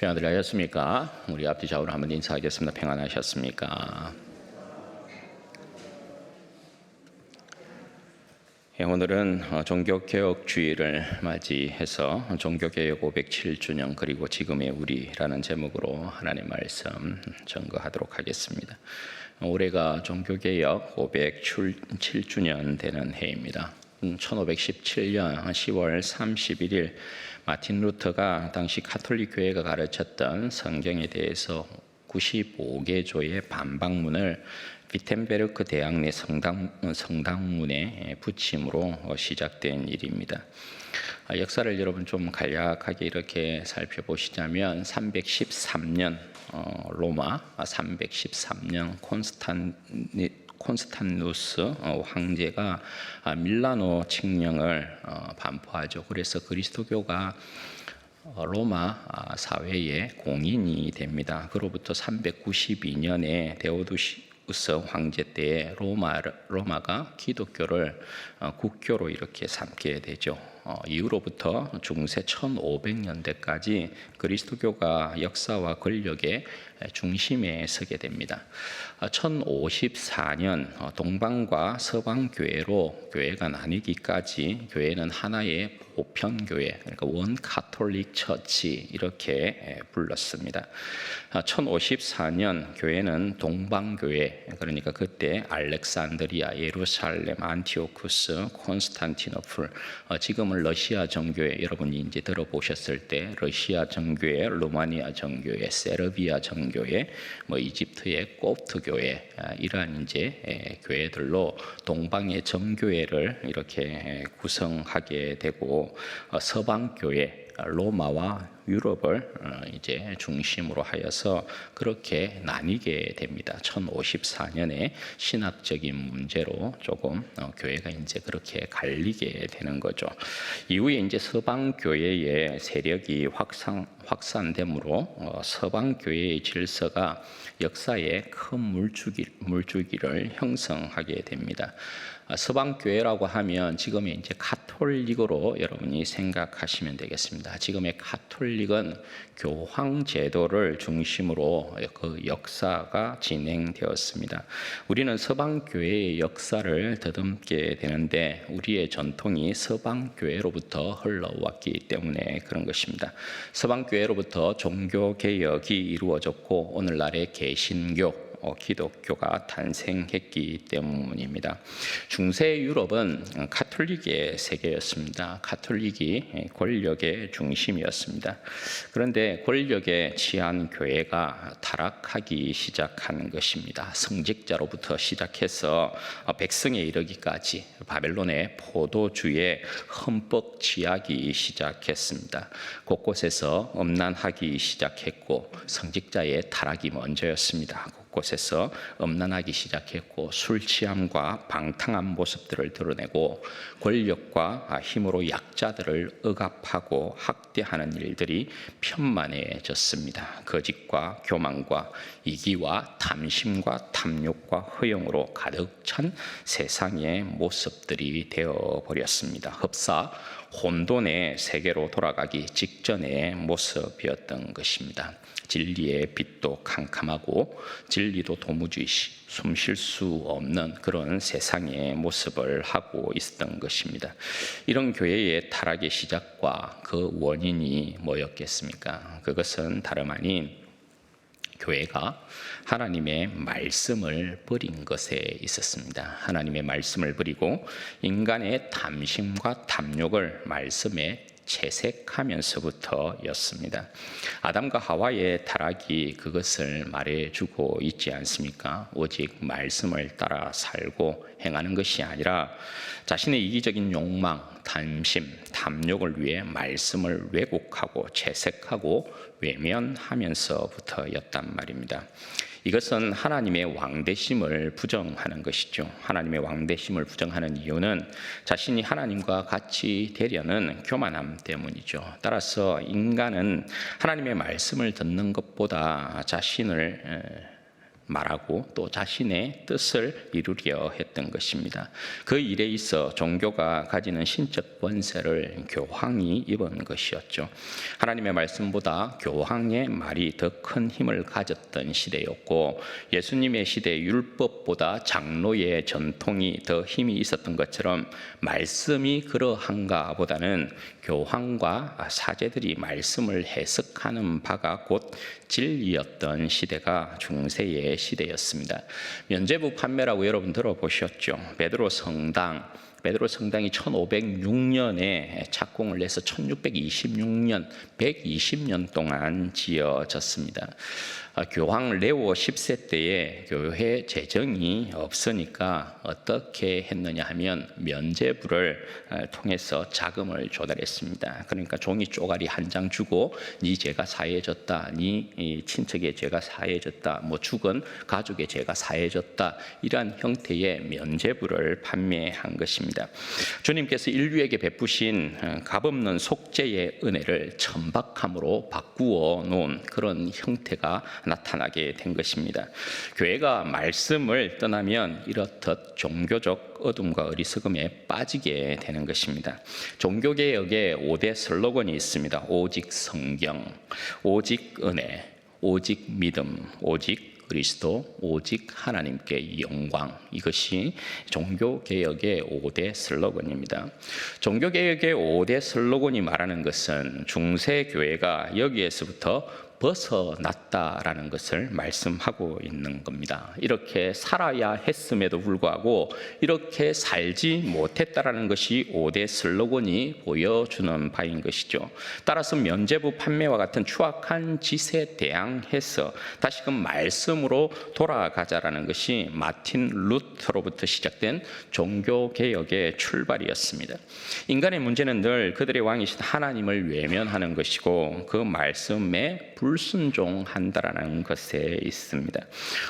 평안들 하셨습니까? 우리 앞뒤 좌우로 한번 인사하겠습니다. 평안하셨습니까? 오늘은 종교개혁주의를 맞이해서 종교개혁 507주년 그리고 지금의 우리라는 제목으로 하나님의 말씀 전거하도록 하겠습니다. 올해가 종교개혁 507주년 되는 해입니다. 1517년 10월 31일 마틴 루터가 당시 가톨릭 교회가 가르쳤던 성경에 대해서 95개 조의 반박문을 비텐베르크 대학 내 성당문에 붙임으로 시작된 일입니다. 역사를 여러분 좀 간략하게 이렇게 살펴보시자면 313년 로마, 313년 콘스탄누스 황제가 밀라노 칙령을 반포하죠. 그래서 그리스도교가 로마 사회의 공인이 됩니다. 그로부터 392년에 데오도시우스 황제 때에 로마가 기독교를 국교로 이렇게 삼게 되죠. 이후로부터 중세 1500년대까지 그리스도교가 역사와 권력의 중심에 서게 됩니다. 1054년 동방과 서방 교회로 교회가 나뉘기까지 교회는 하나의 보편교회, 그러니까 원 카톨릭 처치 이렇게 불렀습니다. 1054년 교회는 동방교회, 그러니까 그때 알렉산드리아, 예루살렘, 안티오쿠스, 콘스탄티노플, 지금은 러시아 정교회, 여러분이 이제 들어보셨을 때 러시아 정교회, 루마니아 정교회, 세르비아 정교회, 이집트의 콥트 교회, 이러한 이제 교회들로 동방의 정교회를 이렇게 구성하게 되고 서방 교회 로마와 유럽을 이제 중심으로 하여서 그렇게 나뉘게 됩니다. 1054년에 신학적인 문제로 조금 교회가 이제 그렇게 갈리게 되는 거죠. 이후에 이제 서방 교회의 세력이 확산됨으로 서방 교회의 질서가 역사에 큰 물줄기를 형성하게 됩니다. 서방 교회라고 하면 지금의 이제 가톨릭으로 여러분이 생각하시면 되겠습니다. 지금의 가톨릭은 교황 제도를 중심으로 그 역사가 진행되었습니다. 우리는 서방 교회의 역사를 더듬게 되는데 우리의 전통이 서방 교회로부터 흘러왔기 때문에 그런 것입니다. 서방 교회로부터 종교 개혁이 이루어졌고 오늘날의 개신교 기독교가 탄생했기 때문입니다. 중세 유럽은 가톨릭의 세계였습니다. 가톨릭이 권력의 중심이었습니다. 그런데 권력에 취한 교회가 타락하기 시작하는 것입니다. 성직자로부터 시작해서 백성에 이르기까지 바벨론의 포도주에 흠뻑 취하기 시작했습니다. 곳곳에서 음란하기 시작했고 성직자의 타락이 먼저였습니다. 곳에서 음란하기 시작했고 술 취함과 방탕한 모습들을 드러내고 권력과 힘으로 약자들을 억압하고 학대하는 일들이 편만해졌습니다. 거짓과 교만과 이기와 탐심과 탐욕과 허영으로 가득 찬 세상의 모습들이 되어버렸습니다. 흡사 혼돈의 세계로 돌아가기 직전의 모습이었던 것입니다. 진리의 빛도 캄캄하고 진리도 도무지 숨 쉴 수 없는 그런 세상의 모습을 하고 있었던 것입니다. 이런 교회의 타락의 시작과 그 원인이 뭐였겠습니까? 그것은 다름 아닌 교회가 하나님의 말씀을 버린 것에 있었습니다. 하나님의 말씀을 버리고 인간의 탐심과 탐욕을 말씀에 채색하면서부터였습니다. 아담과 하와의 타락이 그것을 말해주고 있지 않습니까? 오직 말씀을 따라 살고 행하는 것이 아니라 자신의 이기적인 욕망, 탐심, 탐욕을 위해 말씀을 왜곡하고 채색하고 외면하면서부터였단 말입니다. 이것은 하나님의 왕되심을 부정하는 것이죠. 하나님의 왕되심을 부정하는 이유는 자신이 하나님과 같이 되려는 교만함 때문이죠. 따라서 인간은 하나님의 말씀을 듣는 것보다 자신을 말하고 또 자신의 뜻을 이루려 했던 것입니다. 그 일에 있어 종교가 가지는 신적 권세를 교황이 입은 것이었죠. 하나님의 말씀보다 교황의 말이 더 큰 힘을 가졌던 시대였고, 예수님의 시대 율법보다 장로의 전통이 더 힘이 있었던 것처럼 말씀이 그러한가 보다는 교황과 사제들이 말씀을 해석하는 바가 곧 진리였던 시대가 중세의 시대였습니다. 면죄부 판매라고 여러분 들어보셨죠? 베드로 성당이 1506년에 착공을 해서 1626년 120년 동안 지어졌습니다. 교황 레오 10세 때에 교회 재정이 없으니까 어떻게 했느냐 하면 면죄부를 통해서 자금을 조달했습니다. 그러니까 종이 쪼가리 한 장 주고 네 죄가 사해졌다, 네 친척의 죄가 사해졌다, 뭐 죽은 가족의 죄가 사해졌다, 이러한 형태의 면죄부를 판매한 것입니다. 주님께서 인류에게 베푸신 값없는 속죄의 은혜를 천박함으로 바꾸어 놓은 그런 형태가 나타나게 된 것입니다. 교회가 말씀을 떠나면 이렇듯 종교적 어둠과 어리석음에 빠지게 되는 것입니다. 종교개혁의 5대 슬로건이 있습니다. 오직 성경, 오직 은혜, 오직 믿음, 오직 그리스도, 오직 하나님께 영광. 이것이 종교개혁의 5대 슬로건입니다. 종교개혁의 5대 슬로건이 말하는 것은 중세교회가 여기에서부터 벗어났다라는 것을 말씀하고 있는 겁니다. 이렇게 살아야 했음에도 불구하고 이렇게 살지 못했다라는 것이 5대 슬로건이 보여주는 바인 것이죠. 따라서 면죄부 판매와 같은 추악한 짓에 대항해서 다시금 말씀으로 돌아가자라는 것이 마틴 루터로부터 시작된 종교개혁의 출발이었습니다. 인간의 문제는 늘 그들의 왕이신 하나님을 외면하는 것이고 그 말씀에 불순종한다라는 것에 있습니다.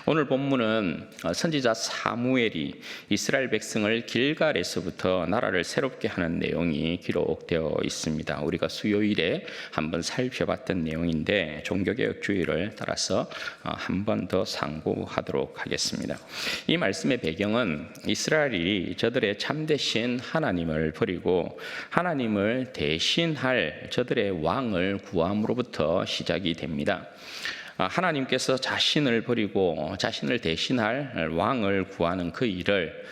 오늘 본문은 선지자 사무엘이 이스라엘 백성을 길갈에서부터 나라를 새롭게 하는 내용이 기록되어 있습니다. 우리가 수요일에 한번 살펴봤던 내용인데 종교개혁 주의를 따라서 한 번 더 상고하도록 하겠습니다. 이 말씀의 배경은 이스라엘이 저들의 참되신 하나님을 버리고 하나님을 대신할 저들의 왕을 구함으로부터 시작이 됩니다. 하나님께서 자신을 버리고 자신을 대신할 왕을 구하는 그 일을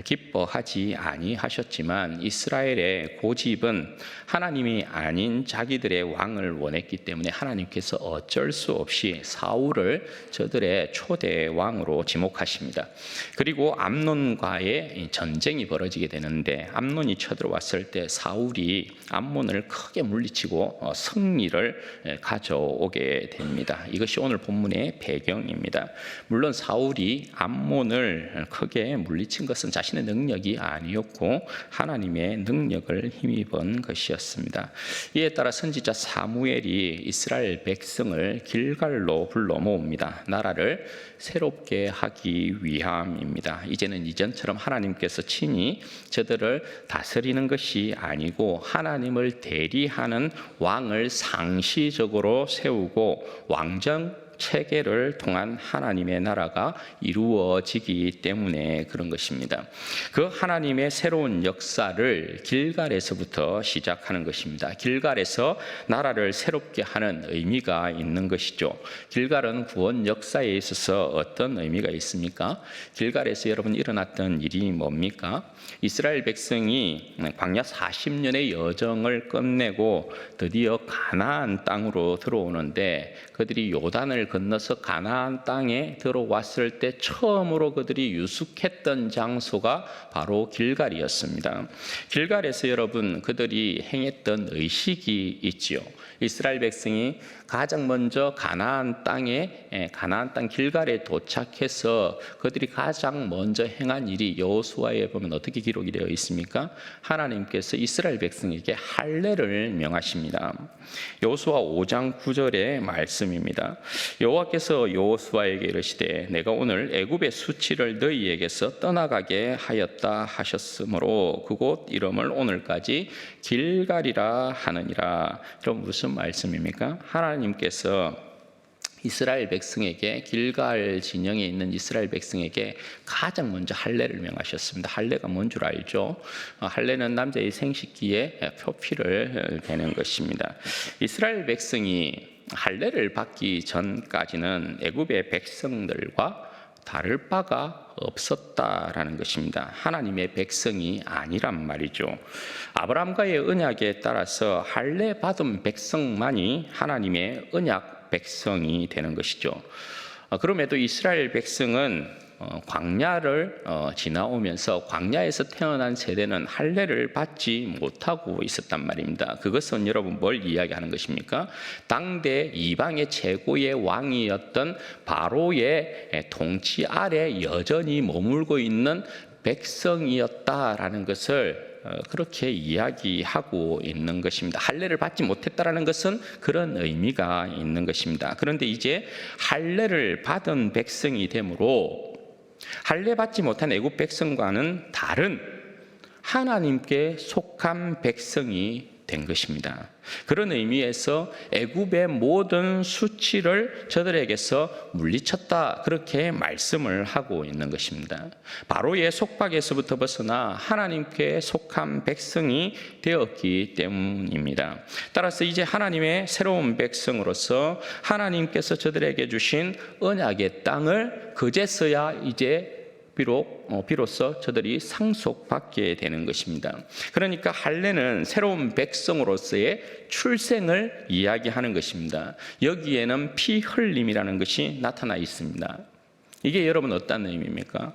기뻐하지 아니하셨지만 이스라엘의 고집은 하나님이 아닌 자기들의 왕을 원했기 때문에 하나님께서 어쩔 수 없이 사울을 저들의 초대 왕으로 지목하십니다. 그리고 암논과의 전쟁이 벌어지게 되는데 암논이 쳐들어왔을 때 사울이 암몬을 크게 물리치고 승리를 가져오게 됩니다. 이것이 오늘 본문의 배경입니다. 물론 사울이 암몬을 크게 물리친 것은 자신의 능력이 아니었고 하나님의 능력을 힘입은 것이었습니다. 이에 따라 선지자 사무엘이 이스라엘 백성을 길갈로 불러 모읍니다. 나라를 새롭게 하기 위함입니다. 이제는 이전처럼 하나님께서 친히 저들을 다스리는 것이 아니고 하나님을 대리하는 왕을 상시적으로 세우고 왕정 체계를 통한 하나님의 나라가 이루어지기 때문에 그런 것입니다. 그 하나님의 새로운 역사를 길갈에서부터 시작하는 것입니다. 길갈에서 나라를 새롭게 하는 의미가 있는 것이죠. 길갈은 구원 역사에 있어서 어떤 의미가 있습니까? 길갈에서 여러분 일어났던 일이 뭡니까? 이스라엘 백성이 광야 40년의 여정을 끝내고 드디어 가나안 땅으로 들어오는데 그들이 요단을 건너서 가나안 땅에 들어왔을 때 처음으로 그들이 유숙했던 장소가 바로 길갈이었습니다. 길갈에서 여러분 그들이 행했던 의식이 있지요. 이스라엘 백성이 가장 먼저 가나안 땅 길갈에 도착해서 그들이 가장 먼저 행한 일이 여호수아에 보면 어떻게 기록이 되어 있습니까? 하나님께서 이스라엘 백성에게 할례를 명하십니다. 여호수아 5장 9절의 말씀입니다. 여호와께서 여호수아에게 이르시되 내가 오늘 애굽의 수치를 너희에게서 떠나가게 하였다 하셨으므로 그곳 이름을 오늘까지 길갈이라 하느니라. 그럼 무슨 말씀입니까? 하나님께서 이스라엘 백성에게, 길갈 진영에 있는 이스라엘 백성에게 가장 먼저 할례를 명하셨습니다. 할례가 뭔 줄 알죠? 할례는 남자의 생식기에 표피를 베는 것입니다. 이스라엘 백성이 할례를 받기 전까지는 애굽의 백성들과 다를 바가 없었다라는 것입니다. 하나님의 백성이 아니란 말이죠. 아브라함과의 언약에 따라서 할례 받은 백성만이 하나님의 언약 백성이 되는 것이죠. 그럼에도 이스라엘 백성은 광야를 지나오면서 광야에서 태어난 세대는 할례를 받지 못하고 있었단 말입니다. 그것은 여러분 뭘 이야기하는 것입니까? 당대 이방의 최고의 왕이었던 바로의 통치 아래 여전히 머물고 있는 백성이었다라는 것을 그렇게 이야기하고 있는 것입니다. 할례를 받지 못했다라는 것은 그런 의미가 있는 것입니다. 그런데 이제 할례를 받은 백성이 되므로 할례 받지 못한 애굽 백성과는 다른 하나님께 속한 백성이 된 것입니다. 그런 의미에서 애굽의 모든 수치를 저들에게서 물리쳤다, 그렇게 말씀을 하고 있는 것입니다. 바로의 속박에서부터 벗어나 하나님께 속한 백성이 되었기 때문입니다. 따라서 이제 하나님의 새로운 백성으로서 하나님께서 저들에게 주신 언약의 땅을 그제서야 이제 비로소 저들이 상속받게 되는 것입니다. 그러니까 할례는 새로운 백성으로서의 출생을 이야기하는 것입니다. 여기에는 피 흘림이라는 것이 나타나 있습니다. 이게 여러분 어떤 의미입니까?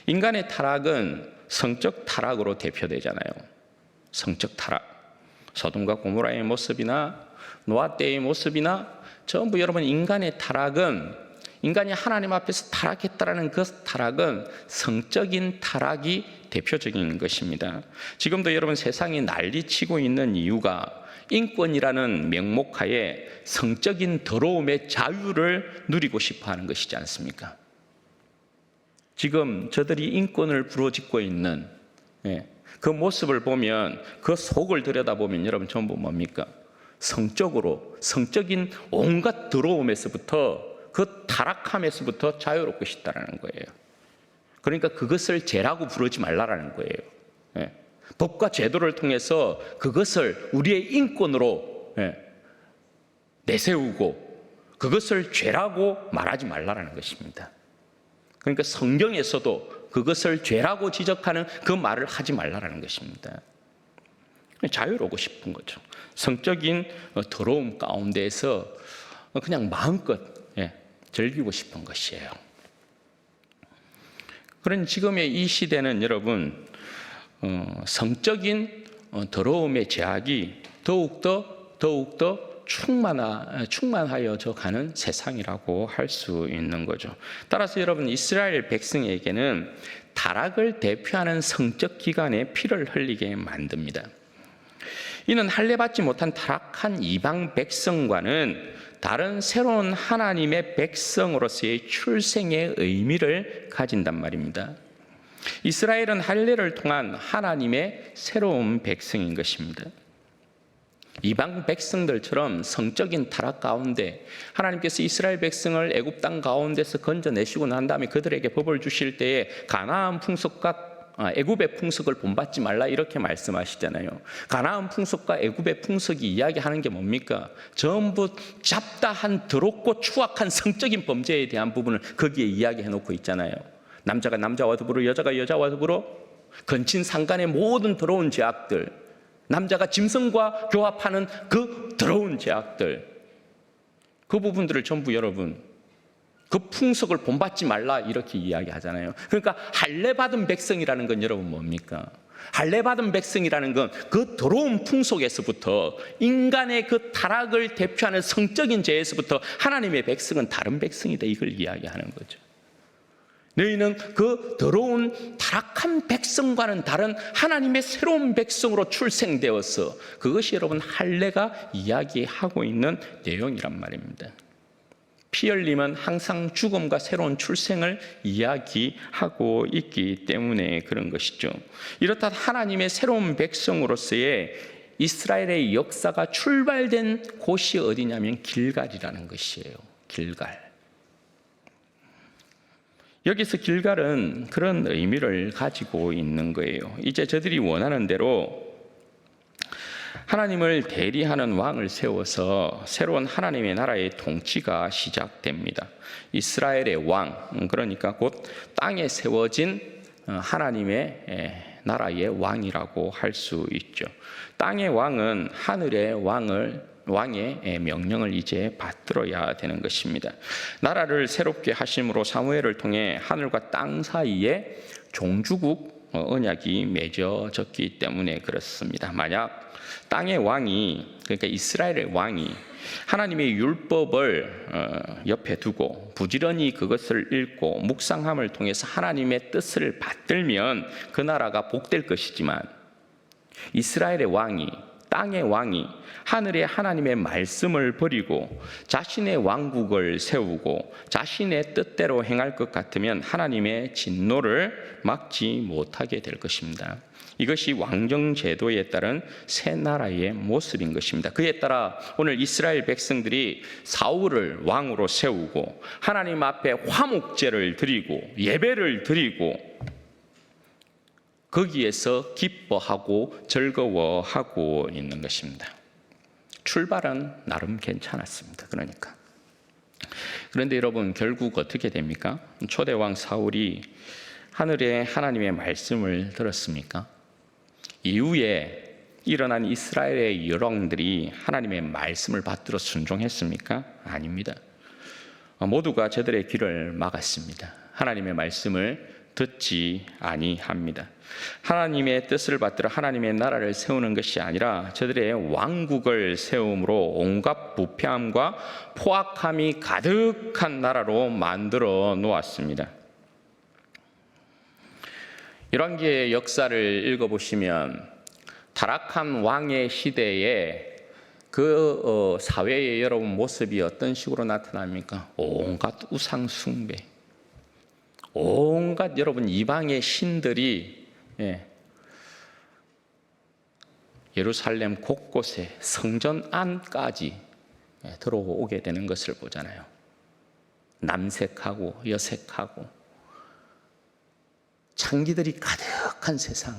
인간의 타락은 성적 타락으로 대표되잖아요. 성적 타락. 소돔과 고모라의 모습이나 노아 때의 모습이나 전부 여러분 인간의 타락은, 인간이 하나님 앞에서 타락했다라는 그 타락은 성적인 타락이 대표적인 것입니다. 지금도 여러분 세상이 난리치고 있는 이유가 인권이라는 명목하에 성적인 더러움의 자유를 누리고 싶어 하는 것이지 않습니까? 지금 저들이 인권을 부르짖고 있는 그 모습을 보면, 그 속을 들여다보면 여러분 전부 뭡니까? 성적인 온갖 더러움에서부터, 그 타락함에서부터 자유롭고 싶다라는 거예요. 그러니까 그것을 죄라고 부르지 말라라는 거예요. 법과 제도를 통해서 그것을 우리의 인권으로 내세우고 그것을 죄라고 말하지 말라라는 것입니다. 그러니까 성경에서도 그것을 죄라고 지적하는 그 말을 하지 말라라는 것입니다. 자유로우고 싶은 거죠. 성적인 더러움 가운데에서 그냥 마음껏 즐기고 싶은 것이에요. 그런 지금의 이 시대는 여러분 성적인 더러움의 제약이 더욱더 충만하여져 가는 세상이라고 할 수 있는 거죠. 따라서 여러분 이스라엘 백성에게는 타락을 대표하는 성적 기관에 피를 흘리게 만듭니다. 이는 할례 받지 못한 타락한 이방 백성과는 다른 새로운 하나님의 백성으로서의 출생의 의미를 가진단 말입니다. 이스라엘은 할례를 통한 하나님의 새로운 백성인 것입니다. 이방 백성들처럼 성적인 타락 가운데 하나님께서 이스라엘 백성을 애굽 땅 가운데서 건져내시고 난 다음에 그들에게 법을 주실 때에 가나안 풍속과 애굽의 풍속을 본받지 말라 이렇게 말씀하시잖아요. 가나안 풍속과 애굽의 풍속이 이야기하는 게 뭡니까? 전부 잡다한 더럽고 추악한 성적인 범죄에 대한 부분을 거기에 이야기해 놓고 있잖아요. 남자가 남자와 더불어 여자가 여자와 더불어 건친상간의 모든 더러운 죄악들, 남자가 짐승과 교합하는 그 더러운 죄악들, 그 부분들을 전부 여러분 그 풍속을 본받지 말라 이렇게 이야기하잖아요. 그러니까 할례 받은 백성이라는 건 여러분 뭡니까? 할례 받은 백성이라는 건 그 더러운 풍속에서부터, 인간의 그 타락을 대표하는 성적인 죄에서부터 하나님의 백성은 다른 백성이다, 이걸 이야기하는 거죠. 너희는 그 더러운 타락한 백성과는 다른 하나님의 새로운 백성으로 출생되어서, 그것이 여러분 할례가 이야기하고 있는 내용이란 말입니다. 피 흘림은 항상 죽음과 새로운 출생을 이야기하고 있기 때문에 그런 것이죠. 이렇다 하나님의 새로운 백성으로서의 이스라엘의 역사가 출발된 곳이 어디냐면 길갈이라는 것이에요. 길갈. 여기서 길갈은 그런 의미를 가지고 있는 거예요. 이제 저들이 원하는 대로 하나님을 대리하는 왕을 세워서 새로운 하나님의 나라의 통치가 시작됩니다. 이스라엘의 왕, 그러니까 곧 땅에 세워진 하나님의 나라의 왕이라고 할 수 있죠. 땅의 왕은 하늘의 왕의 명령을 이제 받들어야 되는 것입니다. 나라를 새롭게 하심으로 사무엘을 통해 하늘과 땅 사이에 종주국 언약이 맺어졌기 때문에 그렇습니다. 만약 땅의 왕이, 그러니까 이스라엘의 왕이 하나님의 율법을 옆에 두고 부지런히 그것을 읽고 묵상함을 통해서 하나님의 뜻을 받들면 그 나라가 복될 것이지만, 이스라엘의 왕이, 땅의 왕이 하늘의 하나님의 말씀을 버리고 자신의 왕국을 세우고 자신의 뜻대로 행할 것 같으면 하나님의 진노를 막지 못하게 될 것입니다. 이것이 왕정제도에 따른 새 나라의 모습인 것입니다. 그에 따라 오늘 이스라엘 백성들이 사울을 왕으로 세우고 하나님 앞에 화목제를 드리고 예배를 드리고 거기에서 기뻐하고 즐거워하고 있는 것입니다. 출발은 나름 괜찮았습니다. 그런데 여러분, 결국 어떻게 됩니까? 초대왕 사울이 하늘의 하나님의 말씀을 들었습니까? 이후에 일어난 이스라엘의 열왕들이 하나님의 말씀을 받들어 순종했습니까? 아닙니다. 모두가 저들의 귀를 막았습니다. 하나님의 말씀을 듣지 아니합니다. 하나님의 뜻을 받들어 하나님의 나라를 세우는 것이 아니라 저들의 왕국을 세움으로 온갖 부패함과 포악함이 가득한 나라로 만들어 놓았습니다. 열왕기의 역사를 읽어보시면 타락한 왕의 시대에 그 사회의 여러분 모습이 어떤 식으로 나타납니까? 온갖 우상 숭배, 온갖 여러분 이방의 신들이 예루살렘 곳곳에 성전 안까지 들어오게 되는 것을 보잖아요. 남색하고 여색하고 창기들이 가득한 세상,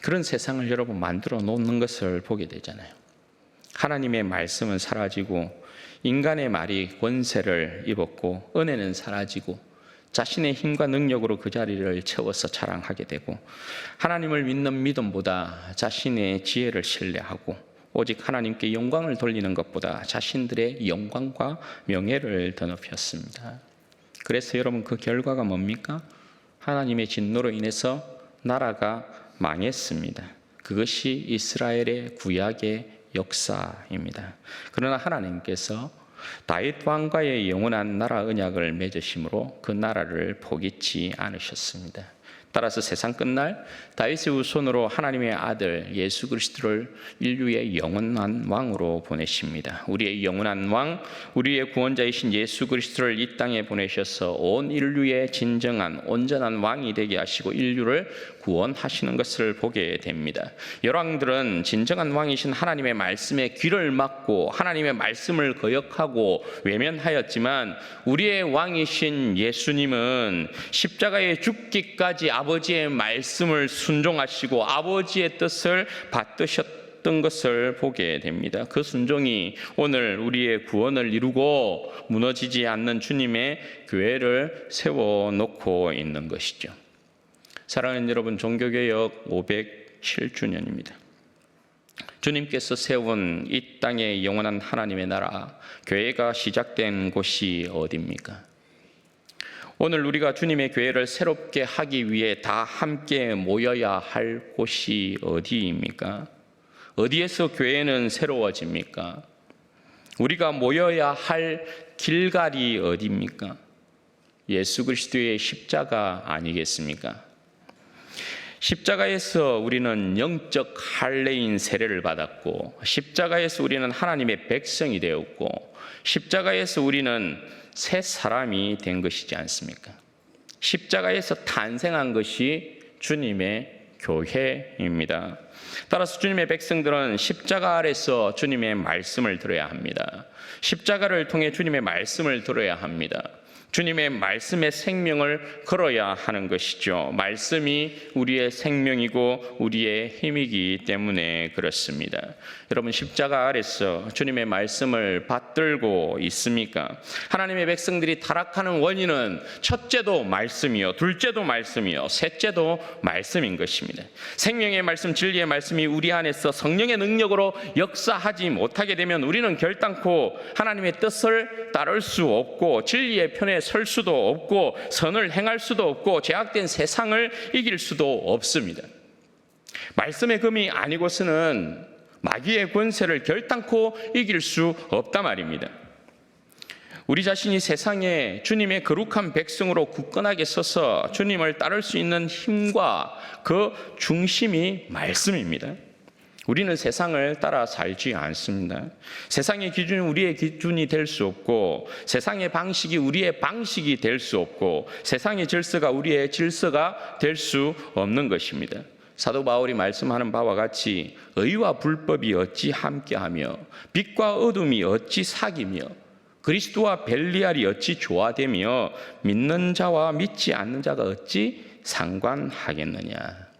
그런 세상을 여러분 만들어 놓는 것을 보게 되잖아요. 하나님의 말씀은 사라지고 인간의 말이 권세를 입었고 은혜는 사라지고 자신의 힘과 능력으로 그 자리를 채워서 자랑하게 되고 하나님을 믿는 믿음보다 자신의 지혜를 신뢰하고 오직 하나님께 영광을 돌리는 것보다 자신들의 영광과 명예를 더 높였습니다. 그래서 여러분, 그 결과가 뭡니까? 하나님의 진노로 인해서 나라가 망했습니다. 그것이 이스라엘의 구약의 역사입니다. 그러나 하나님께서 다윗 왕과의 영원한 나라 언약을 맺으심으로 그 나라를 포기치 않으셨습니다. 따라서 세상 끝날 다윗의 후손으로 하나님의 아들 예수 그리스도를 인류의 영원한 왕으로 보내십니다. 우리의 영원한 왕, 우리의 구원자이신 예수 그리스도를 이 땅에 보내셔서 온 인류의 진정한 온전한 왕이 되게 하시고 인류를 구원하시는 것을 보게 됩니다. 열왕들은 진정한 왕이신 하나님의 말씀에 귀를 막고 하나님의 말씀을 거역하고 외면하였지만 우리의 왕이신 예수님은 십자가에 죽기까지 아버지의 말씀을 순종하시고 아버지의 뜻을 받드셨던 것을 보게 됩니다. 그 순종이 오늘 우리의 구원을 이루고 무너지지 않는 주님의 교회를 세워놓고 있는 것이죠. 사랑하는 여러분, 종교개혁 507주년입니다. 주님께서 세운 이 땅의 영원한 하나님의 나라, 교회가 시작된 곳이 어디입니까? 오늘 우리가 주님의 교회를 새롭게 하기 위해 다 함께 모여야 할 곳이 어디입니까? 어디에서 교회는 새로워집니까? 우리가 모여야 할 길갈이 어디입니까? 예수 그리스도의 십자가 아니겠습니까? 십자가에서 우리는 영적 할례인 세례를 받았고 십자가에서 우리는 하나님의 백성이 되었고 십자가에서 우리는 새 사람이 된 것이지 않습니까? 십자가에서 탄생한 것이 주님의 교회입니다. 따라서 주님의 백성들은 십자가 아래서 주님의 말씀을 들어야 합니다. 십자가를 통해 주님의 말씀을 들어야 합니다. 주님의 말씀의 생명을 걸어야 하는 것이죠. 말씀이 우리의 생명이고 우리의 힘이기 때문에 그렇습니다. 여러분, 십자가 아래서 주님의 말씀을 받들고 있습니까? 하나님의 백성들이 타락하는 원인은 첫째도 말씀이요, 둘째도 말씀이요, 셋째도 말씀인 것입니다. 생명의 말씀, 진리의 말씀이 우리 안에서 성령의 능력으로 역사하지 못하게 되면 우리는 결단코 하나님의 뜻을 따를 수 없고 진리의 편에 설 수도 없고 선을 행할 수도 없고 죄악된 세상을 이길 수도 없습니다. 말씀의 금이 아니고서는 마귀의 권세를 결단코 이길 수 없단 말입니다. 우리 자신이 세상에 주님의 거룩한 백성으로 굳건하게 서서 주님을 따를 수 있는 힘과 그 중심이 말씀입니다. 우리는 세상을 따라 살지 않습니다. 세상의 기준이 우리의 기준이 될 수 없고, 세상의 방식이 우리의 방식이 될 수 없고, 세상의 질서가 우리의 질서가 될 수 없는 것입니다. 사도 바울이 말씀하는 바와 같이 의와 불법이 어찌 함께하며 빛과 어둠이 어찌 사귀며 그리스도와 벨리알이 어찌 조화되며 믿는 자와 믿지 않는 자가 어찌 상관하겠느냐.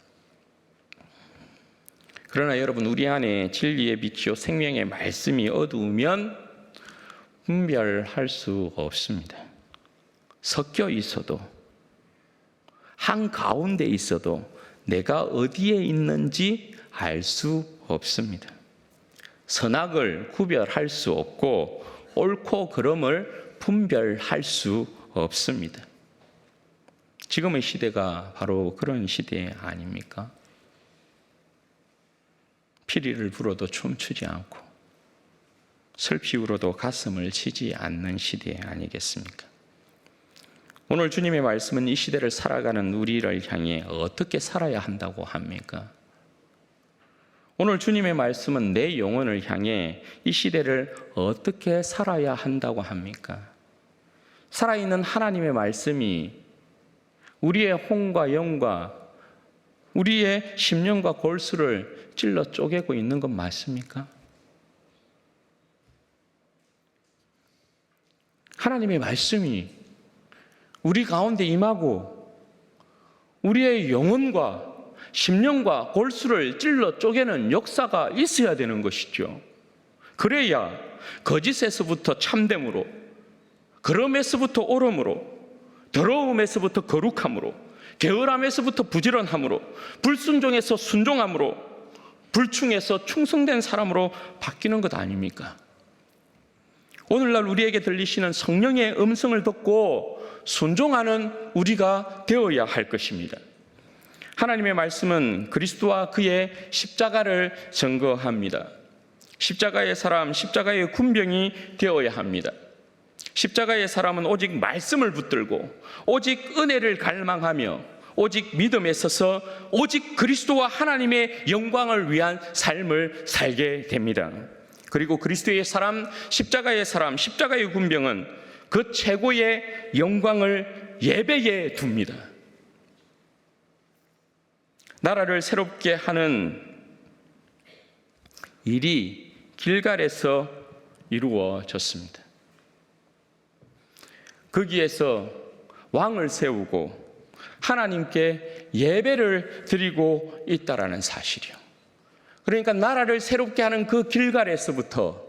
그러나 여러분, 우리 안에 진리의 빛이요 생명의 말씀이 어두우면 분별할 수 없습니다. 섞여 있어도, 한가운데 있어도 내가 어디에 있는지 알 수 없습니다. 선악을 구별할 수 없고 옳고 그름을 분별할 수 없습니다. 지금의 시대가 바로 그런 시대 아닙니까? 피리를 불어도 춤추지 않고 슬피 울어도 가슴을 치지 않는 시대 아니겠습니까? 오늘 주님의 말씀은 이 시대를 살아가는 우리를 향해 어떻게 살아야 한다고 합니까? 오늘 주님의 말씀은 내 영혼을 향해 이 시대를 어떻게 살아야 한다고 합니까? 살아있는 하나님의 말씀이 우리의 혼과 영과 우리의 심령과 골수를 찔러 쪼개고 있는 건 맞습니까? 하나님의 말씀이 우리 가운데 임하고 우리의 영혼과 심령과 골수를 찔러 쪼개는 역사가 있어야 되는 것이죠. 그래야 거짓에서부터 참됨으로, 그럼에서부터 옳음으로, 더러움에서부터 거룩함으로, 게으름에서부터 부지런함으로, 불순종에서 순종함으로, 불충에서 충성된 사람으로 바뀌는 것 아닙니까? 오늘날 우리에게 들리시는 성령의 음성을 듣고 순종하는 우리가 되어야 할 것입니다. 하나님의 말씀은 그리스도와 그의 십자가를 증거합니다. 십자가의 사람, 십자가의 군병이 되어야 합니다. 십자가의 사람은 오직 말씀을 붙들고 오직 은혜를 갈망하며 오직 믿음에 서서 오직 그리스도와 하나님의 영광을 위한 삶을 살게 됩니다. 그리고 그리스도의 사람, 십자가의 군병은 그 최고의 영광을 예배에 둡니다. 나라를 새롭게 하는 일이 길갈에서 이루어졌습니다. 거기에서 왕을 세우고 하나님께 예배를 드리고 있다라는 사실이요. 그러니까 나라를 새롭게 하는 그 길갈에서부터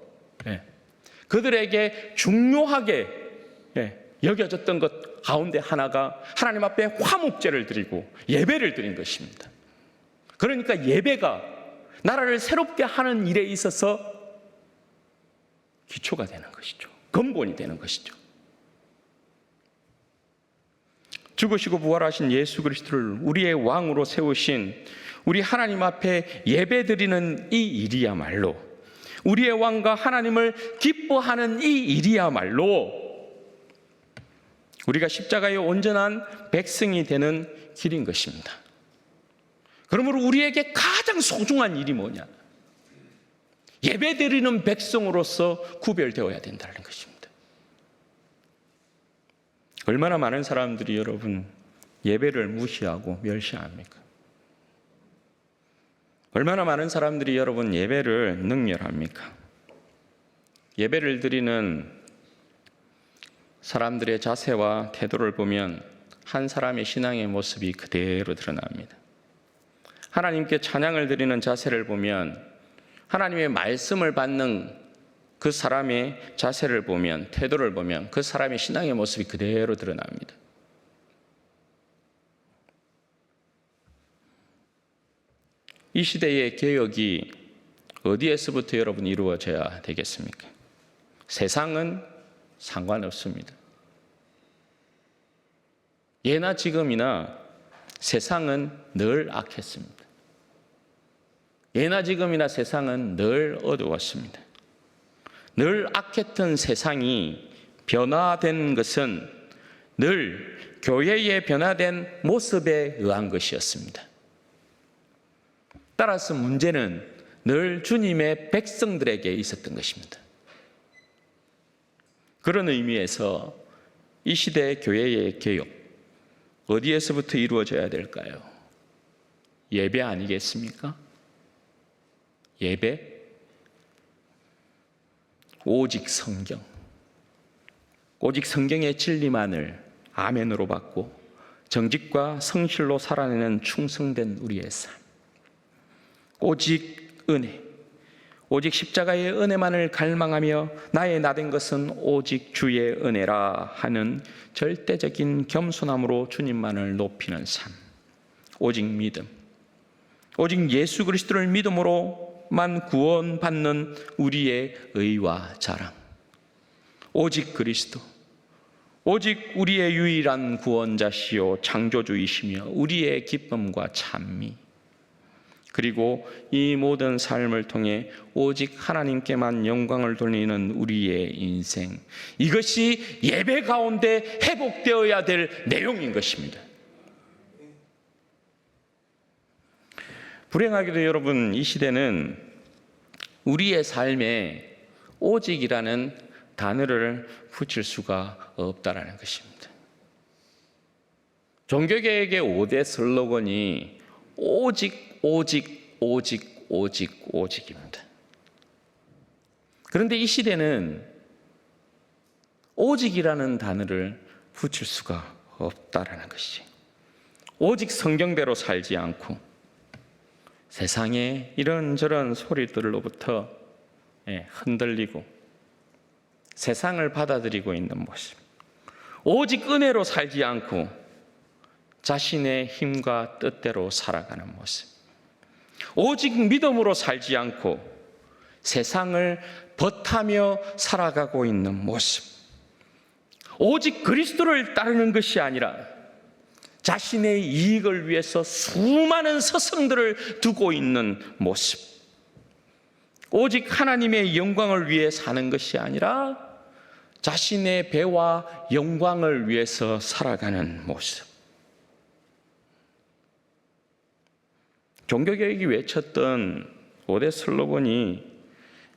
그들에게 중요하게 여겨졌던 것 가운데 하나가 하나님 앞에 화목제를 드리고 예배를 드린 것입니다. 그러니까 예배가 나라를 새롭게 하는 일에 있어서 기초가 되는 것이죠. 근본이 되는 것이죠. 죽으시고 부활하신 예수 그리스도를 우리의 왕으로 세우신 우리 하나님 앞에 예배드리는 이 일이야말로, 우리의 왕과 하나님을 기뻐하는 이 일이야말로 우리가 십자가의 온전한 백성이 되는 길인 것입니다. 그러므로 우리에게 가장 소중한 일이 뭐냐? 예배드리는 백성으로서 구별되어야 된다는 것입니다. 얼마나 많은 사람들이 여러분 예배를 무시하고 멸시합니까? 얼마나 많은 사람들이 여러분 예배를 능멸합니까? 예배를 드리는 사람들의 자세와 태도를 보면 한 사람의 신앙의 모습이 그대로 드러납니다. 하나님께 찬양을 드리는 자세를 보면, 하나님의 말씀을 받는 그 사람의 자세를 보면, 태도를 보면 그 사람의 신앙의 모습이 그대로 드러납니다. 이 시대의 개혁이 어디에서부터 여러분 이루어져야 되겠습니까? 세상은 상관없습니다. 예나 지금이나 세상은 늘 악했습니다. 예나 지금이나 세상은 늘 어두웠습니다. 늘 악했던 세상이 변화된 것은 늘 교회의 변화된 모습에 의한 것이었습니다. 따라서 문제는 늘 주님의 백성들에게 있었던 것입니다. 그런 의미에서 이 시대의 교회의 개혁, 어디에서부터 이루어져야 될까요? 예배 아니겠습니까? 예배? 오직 성경. 오직 성경의 진리만을 아멘으로 받고 정직과 성실로 살아내는 충성된 우리의 삶. 오직 은혜. 오직 십자가의 은혜만을 갈망하며 나의 나된 것은 오직 주의 은혜라 하는 절대적인 겸손함으로 주님만을 높이는 삶. 오직 믿음. 오직 예수 그리스도를 믿음으로만 구원받는 우리의 의와 자랑. 오직 그리스도. 오직 우리의 유일한 구원자시요 창조주이시며 우리의 기쁨과 찬미. 그리고 이 모든 삶을 통해 오직 하나님께만 영광을 돌리는 우리의 인생, 이것이 예배 가운데 회복되어야 될 내용인 것입니다. 불행하게도 여러분, 이 시대는 우리의 삶에 오직이라는 단어를 붙일 수가 없다라는 것입니다. 종교개혁의 5대 슬로건이 오직, 오직, 오직, 오직, 오직입니다. 그런데 이 시대는 오직이라는 단어를 붙일 수가 없다라는 것이지. 오직 성경대로 살지 않고 세상의 이런저런 소리들로부터 흔들리고 세상을 받아들이고 있는 모습. 오직 은혜로 살지 않고 자신의 힘과 뜻대로 살아가는 모습. 오직 믿음으로 살지 않고 세상을 벗하며 살아가고 있는 모습. 오직 그리스도를 따르는 것이 아니라 자신의 이익을 위해서 수많은 서성들을 두고 있는 모습. 오직 하나님의 영광을 위해 사는 것이 아니라 자신의 배와 영광을 위해서 살아가는 모습. 종교개혁이 외쳤던 5대 슬로건이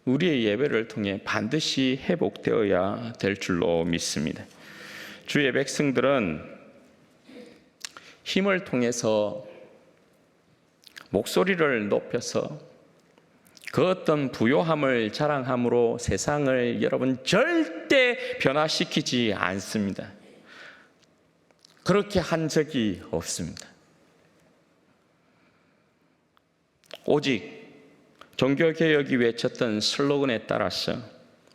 우리의 예배를 통해 반드시 회복되어야 될 줄로 믿습니다. 주의 백성들은 힘을 통해서 목소리를 높여서 그 어떤 부요함을 자랑함으로 세상을 여러분 절대 변화시키지 않습니다. 그렇게 한 적이 없습니다. 오직 종교개혁이 외쳤던 슬로건에 따라서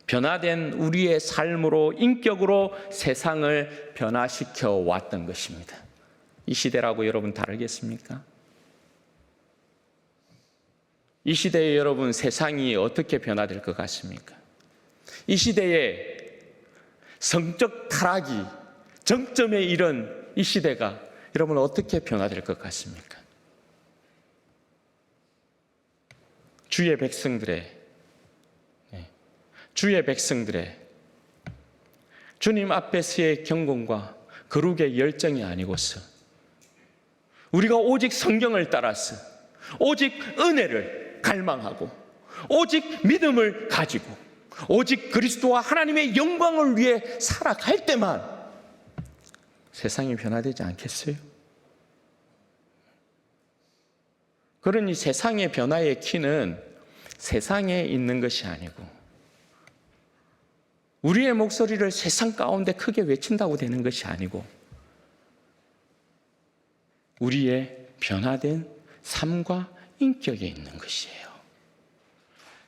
변화된 우리의 삶으로 인격으로 세상을 변화시켜 왔던 것입니다. 이 시대라고 여러분 다르겠습니까? 이 시대에 여러분 세상이 어떻게 변화될 것 같습니까? 이 시대에 성적 타락이 정점에 이른 이 시대가 여러분 어떻게 변화될 것 같습니까? 주의 백성들의 주님 앞에서의 경건과 거룩의 열정이 아니고서 우리가 오직 성경을 따라서 오직 은혜를 갈망하고 오직 믿음을 가지고 오직 그리스도와 하나님의 영광을 위해 살아갈 때만 세상이 변화되지 않겠어요? 그러니 세상의 변화의 키는 세상에 있는 것이 아니고 우리의 목소리를 세상 가운데 크게 외친다고 되는 것이 아니고 우리의 변화된 삶과 인격에 있는 것이에요.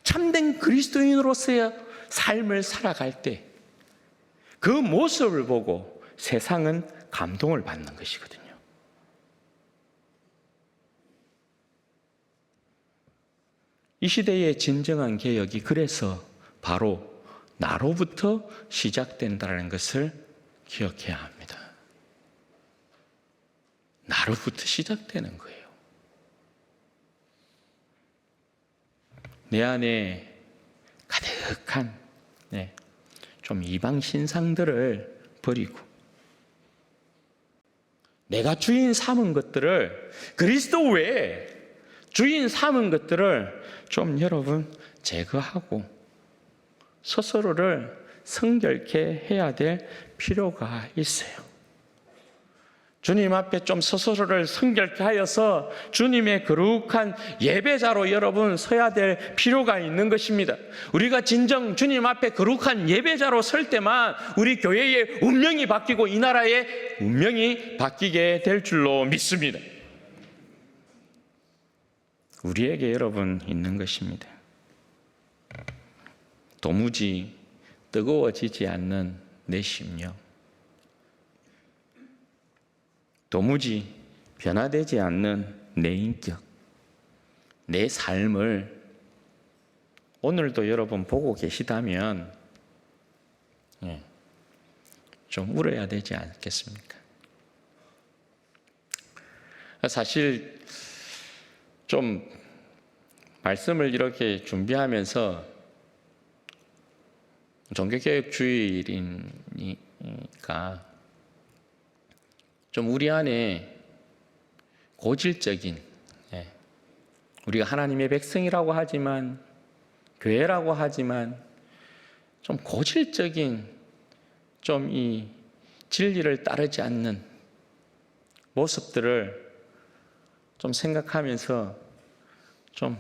참된 그리스도인으로서의 삶을 살아갈 때 그 모습을 보고 세상은 감동을 받는 것이거든요. 이 시대의 진정한 개혁이 그래서 바로 나로부터 시작된다는 것을 기억해야 합니다. 나로부터 시작되는 거예요. 내 안에 가득한 좀 이방 신상들을 버리고 내가 주인 삼은 것들을 그리스도 외에 주인 삼은 것들을 좀 여러분 제거하고 스스로를 성결케 해야 될 필요가 있어요. 주님 앞에 좀 스스로를 성결케 하여서 주님의 거룩한 예배자로 여러분 서야 될 필요가 있는 것입니다. 우리가 진정 주님 앞에 거룩한 예배자로 설 때만 우리 교회의 운명이 바뀌고 이 나라의 운명이 바뀌게 될 줄로 믿습니다. 우리에게 여러분 있는 것입니다. 도무지 뜨거워지지 않는 내 심령, 도무지 변화되지 않는 내 인격, 내 삶을 오늘도 여러분 보고 계시다면 좀 울어야 되지 않겠습니까? 사실 좀 말씀을 이렇게 준비하면서 종교개혁주의니까 좀 우리 안에 고질적인, 우리가 하나님의 백성이라고 하지만 교회라고 하지만 좀 고질적인 좀 이 진리를 따르지 않는 모습들을 좀 생각하면서 좀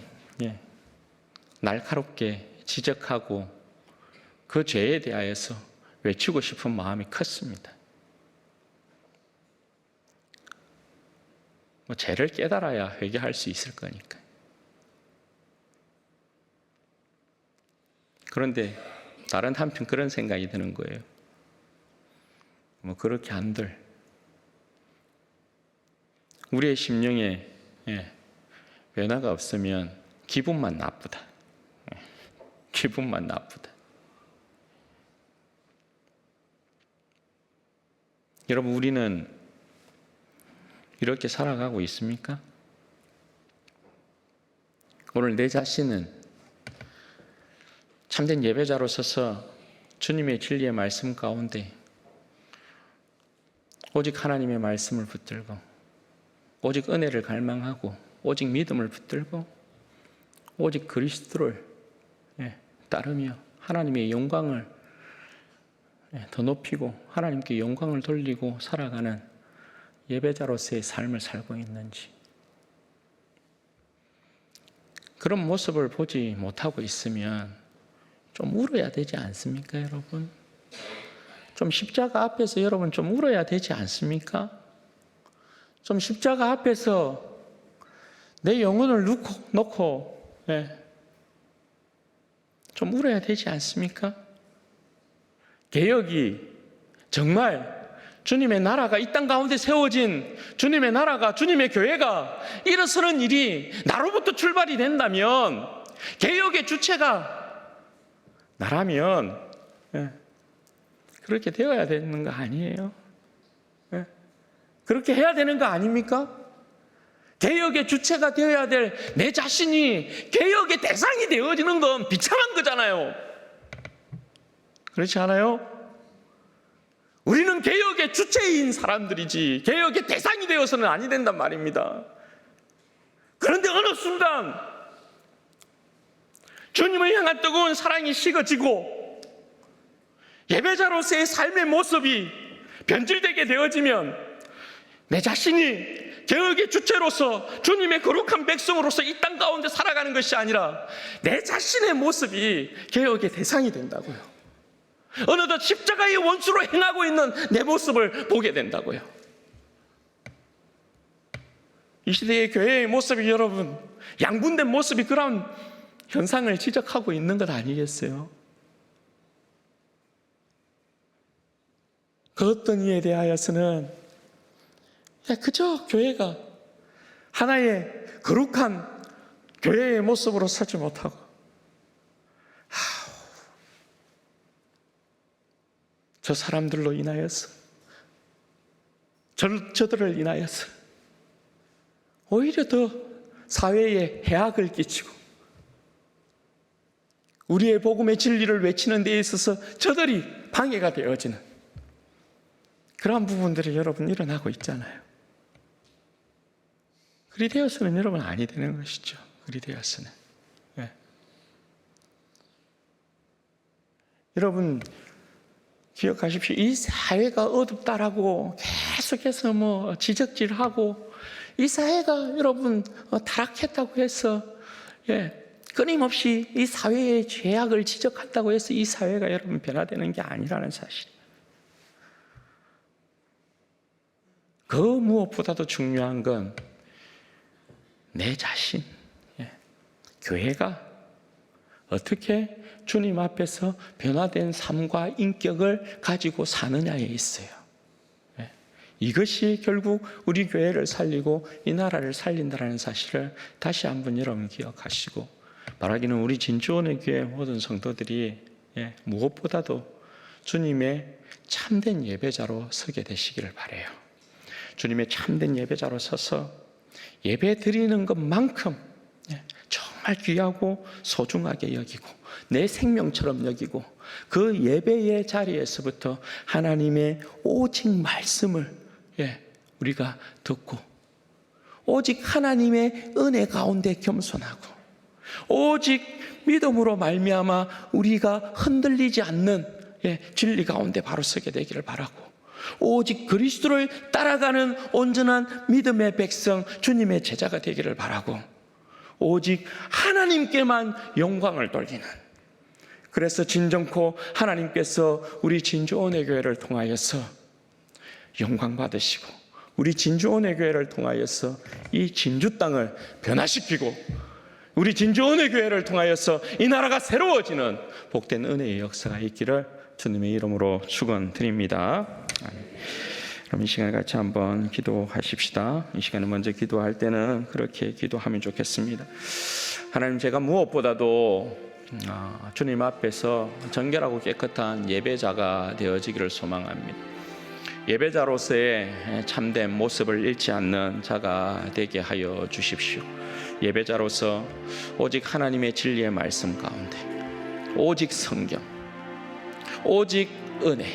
날카롭게 지적하고 그 죄에 대하여서 외치고 싶은 마음이 컸습니다. 죄를 깨달아야 회개할 수 있을 거니까. 그런데 다른 한편 그런 생각이 드는 거예요. 그렇게 한들 우리의 심령에 변화가 없으면 기분만 나쁘다. 기분만 나쁘다. 여러분, 우리는 이렇게 살아가고 있습니까? 오늘 내 자신은 참된 예배자로 서서 주님의 진리의 말씀 가운데 오직 하나님의 말씀을 붙들고 오직 은혜를 갈망하고 오직 믿음을 붙들고 오직 그리스도를 따르며 하나님의 영광을 더 높이고 하나님께 영광을 돌리고 살아가는 예배자로서의 삶을 살고 있는지, 그런 모습을 보지 못하고 있으면 좀 울어야 되지 않습니까, 여러분? 좀 십자가 앞에서 여러분 좀 울어야 되지 않습니까? 좀 십자가 앞에서 내 영혼을 놓고 좀 울어야 되지 않습니까? 개혁이 정말 주님의 나라가 이 땅 가운데 세워진 주님의 나라가, 주님의 교회가 일어서는 일이 나로부터 출발이 된다면, 개혁의 주체가 나라면 그렇게 되어야 되는 거 아니에요? 그렇게 해야 되는 거 아닙니까? 개혁의 주체가 되어야 될 내 자신이 개혁의 대상이 되어지는 건 비참한 거잖아요. 그렇지 않아요? 우리는 개혁의 주체인 사람들이지 개혁의 대상이 되어서는 아니 된단 말입니다. 그런데 어느 순간 주님을 향한 뜨거운 사랑이 식어지고 예배자로서의 삶의 모습이 변질되게 되어지면 내 자신이 개혁의 주체로서 주님의 거룩한 백성으로서 이 땅 가운데 살아가는 것이 아니라 내 자신의 모습이 개혁의 대상이 된다고요. 어느덧 십자가의 원수로 행하고 있는 내 모습을 보게 된다고요. 이 시대의 교회의 모습이 여러분 양분된 모습이 그런 현상을 지적하고 있는 것 아니겠어요? 그 어떤 이에 대하여서는 그저 교회가 하나의 거룩한 교회의 모습으로 서지 못하고 저 사람들로 인하여서 저들을 인하여서 오히려 더 사회에 해악을 끼치고 우리의 복음의 진리를 외치는 데 있어서 저들이 방해가 되어지는 그러한 부분들이 여러분 일어나고 있잖아요. 그리 되어서는 여러분 아니 되는 것이죠. 그리 되어서는. 네. 여러분 기억하십시오. 이 사회가 어둡다라고 계속해서 지적질하고 이 사회가 여러분 타락했다고 해서 끊임없이 이 사회의 죄악을 지적한다고 해서 이 사회가 여러분 변화되는 게 아니라는 사실. 그 무엇보다도 중요한 건 내 자신, 교회가 어떻게 주님 앞에서 변화된 삶과 인격을 가지고 사느냐에 있어요. 이것이 결국 우리 교회를 살리고 이 나라를 살린다는 사실을 다시 한번 여러분 기억하시고, 바라기는 우리 진주원의 교회 모든 성도들이 무엇보다도 주님의 참된 예배자로 서게 되시기를 바라요. 주님의 참된 예배자로 서서 예배 드리는 것만큼 정말 귀하고 소중하게 여기고 내 생명처럼 여기고 그 예배의 자리에서부터 하나님의 오직 말씀을 우리가 듣고 오직 하나님의 은혜 가운데 겸손하고 오직 믿음으로 말미암아 우리가 흔들리지 않는 진리 가운데 바로 서게 되기를 바라고 오직 그리스도를 따라가는 온전한 믿음의 백성 주님의 제자가 되기를 바라고 오직 하나님께만 영광을 돌리는, 그래서 진정코 하나님께서 우리 진주원의 교회를 통하여서 영광 받으시고 우리 진주원의 교회를 통하여서 이 진주 땅을 변화시키고 우리 진주원의 교회를 통하여서 이 나라가 새로워지는 복된 은혜의 역사가 있기를 주님의 이름으로 축원드립니다. 그럼 이 시간에 같이 한번 기도하십시다. 이 시간에 먼저 기도할 때는 그렇게 기도하면 좋겠습니다. 하나님, 제가 무엇보다도 주님 앞에서 정결하고 깨끗한 예배자가 되어지기를 소망합니다. 예배자로서의 참된 모습을 잃지 않는 자가 되게 하여 주십시오. 예배자로서 오직 하나님의 진리의 말씀 가운데 오직 성경, 오직 은혜,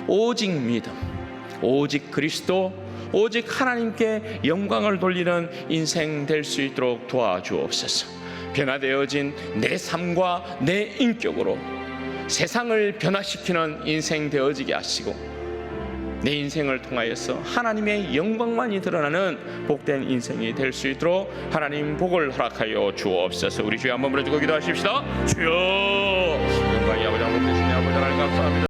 오직 믿음, 오직 그리스도, 오직 하나님께 영광을 돌리는 인생 될 수 있도록 도와주옵소서. 변화되어진 내 삶과 내 인격으로 세상을 변화시키는 인생 되어지게 하시고 내 인생을 통하여서 하나님의 영광만이 드러나는 복된 인생이 될 수 있도록 하나님 복을 허락하여 주옵소서. 우리 주여 한번 부르짖고 기도하십시다. 주여, 영광이 아버지 하나님 되시니 아버지 하나님 감사합니다.